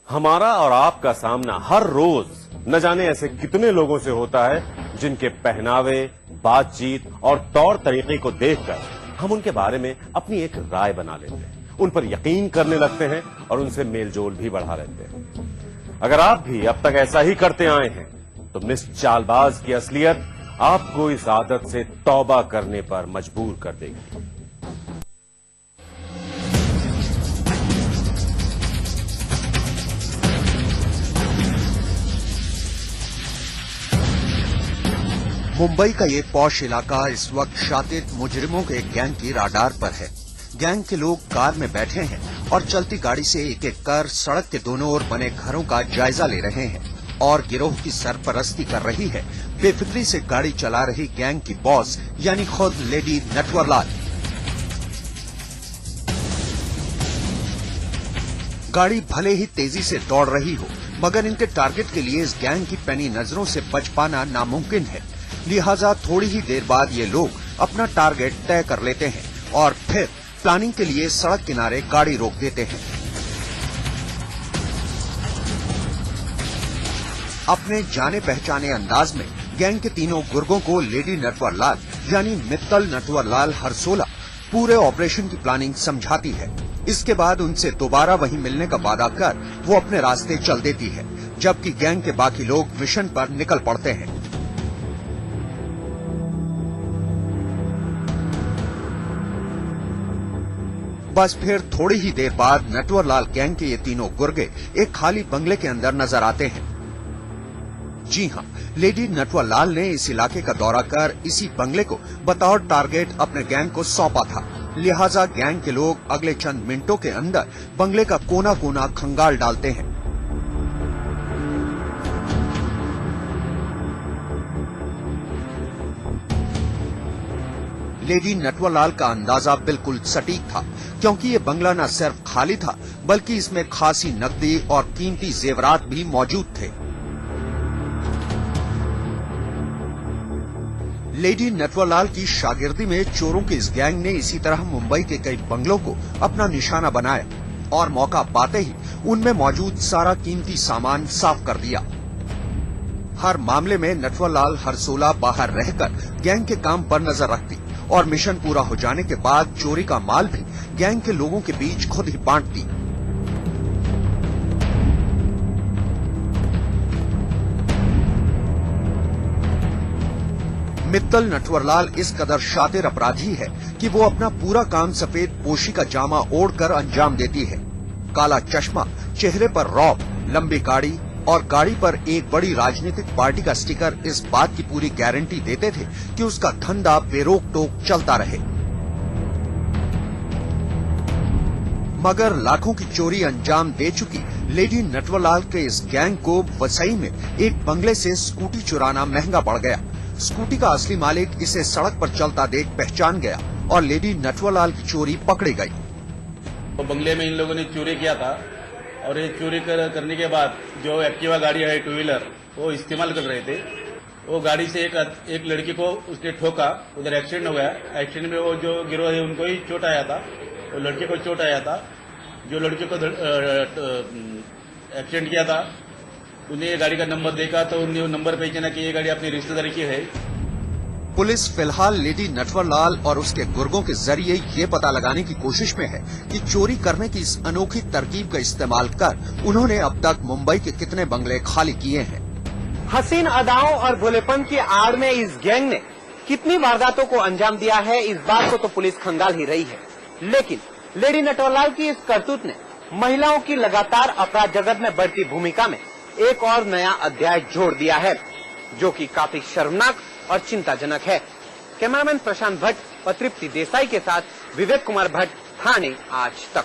हमारा और आपका सामना हर रोज न जाने ऐसे कितने लोगों से होता है जिनके पहनावे, बातचीत और तौर तरीके को देखकर हम उनके बारे में अपनी एक राय बना लेते हैं, उन पर यकीन करने लगते हैं और उनसे मेलजोल भी बढ़ा लेते हैं। अगर आप भी अब तक ऐसा ही करते आए हैं तो मिस चालबाज की असलियत आपको इस आदत से तौबा करने पर मजबूर कर देगी। मुंबई का ये पॉश इलाका इस वक्त शातित मुजरिमों के एक गैंग की राडार पर है। गैंग के लोग कार में बैठे हैं और चलती गाड़ी से एक एक कर सड़क के दोनों ओर बने घरों का जायजा ले रहे हैं और गिरोह की सरपरस्ती कर रही है बेफिक्री से गाड़ी चला रही गैंग की बॉस यानी खुद लेडी नटवरलाल। गाड़ी भले ही तेजी से दौड़ रही हो मगर इनके टारगेट के लिए इस गैंग की पैनी नजरों से बच पाना नामुमकिन है। लिहाजा थोड़ी ही देर बाद ये लोग अपना टारगेट तय कर लेते हैं और फिर प्लानिंग के लिए सड़क किनारे गाड़ी रोक देते हैं। अपने जाने पहचाने अंदाज में गैंग के तीनों गुर्गों को लेडी नटवरलाल यानी मित्तल नटवरलाल हरसोला पूरे ऑपरेशन की प्लानिंग समझाती है। इसके बाद उनसे दोबारा वहीं मिलने का वादा कर वो अपने रास्ते चल देती है, जबकि गैंग के बाकी लोग मिशन पर निकल पड़ते हैं। बस फिर थोड़ी ही देर बाद नटवरलाल गैंग के ये तीनों गुर्गे एक खाली बंगले के अंदर नजर आते हैं। जी हां, लेडी नटवरलाल ने इस इलाके का दौरा कर इसी बंगले को बतौर टारगेट अपने गैंग को सौंपा था। लिहाजा गैंग के लोग अगले चंद मिनटों के अंदर बंगले का कोना कोना खंगाल डालते हैं। लेडी नटवरलाल का अंदाजा बिल्कुल सटीक था, क्योंकि ये बंगला न सिर्फ खाली था बल्कि इसमें खासी नकदी और कीमती जेवरात भी मौजूद थे। लेडी नटवरलाल की शागिर्दी में चोरों के इस गैंग ने इसी तरह मुंबई के कई बंगलों को अपना निशाना बनाया और मौका पाते ही उनमें मौजूद सारा कीमती सामान साफ कर दिया। हर मामले में नटवरलाल हरसोला बाहर रहकर गैंग के काम पर नजर रखती और मिशन पूरा हो जाने के बाद चोरी का माल भी गैंग के लोगों के बीच खुद ही बांटती। मित्तल नटवरलाल इस कदर शातिर अपराधी है कि वो अपना पूरा काम सफेद पोशी का जामा ओढ़कर अंजाम देती है। काला चश्मा, चेहरे पर रौब, लंबी गाड़ी और गाड़ी पर एक बड़ी राजनीतिक पार्टी का स्टिकर इस बात की पूरी गारंटी देते थे कि उसका धंधा बेरोक टोक चलता रहे। मगर लाखों की चोरी अंजाम दे चुकी लेडी नटवरलाल के इस गैंग को वसई में एक बंगले से स्कूटी चुराना महंगा पड़ गया। स्कूटी का असली मालिक इसे सड़क पर चलता देख पहचान गया और लेडी नटवरलाल की चोरी पकड़ी गई। तो बंगले में इन लोगों ने चोरी किया था और ये चोरी करने के बाद जो एक्टिवा गाड़ी है, टू व्हीलर, वो इस्तेमाल कर रहे थे। वो गाड़ी से एक लड़की को उसने ठोका, उधर एक्सीडेंट हो गया। एक्सीडेंट में वो जो गिरोह है उनको ही चोट आया था, वो लड़के को चोट आया था। जो लड़के को एक्सीडेंट किया था उन्हें ये गाड़ी का नंबर देखा तो उन्हें वो नंबर पहचाना कि ये गाड़ी अपनी रिश्तेदारी की है। पुलिस फिलहाल लेडी नटवरलाल और उसके गुर्गों के जरिए ये पता लगाने की कोशिश में है कि चोरी करने की इस अनोखी तरकीब का इस्तेमाल कर उन्होंने अब तक मुंबई के कितने बंगले खाली किए हैं। हसीन अदाओं और भोलेपन की आड़ में इस गैंग ने कितनी वारदातों को अंजाम दिया है, इस बात को तो पुलिस खंगाल ही रही है। लेकिन लेडी नटवरलाल की इस करतूत ने महिलाओं की लगातार अपराध जगत में बढ़ती भूमिका में एक और नया अध्याय जोड़ दिया है, जो कि काफी शर्मनाक और चिंताजनक है। कैमरामैन प्रशांत भट्ट और तृप्ति देसाई के साथ विवेक कुमार भट्ट, ठाणे आज तक।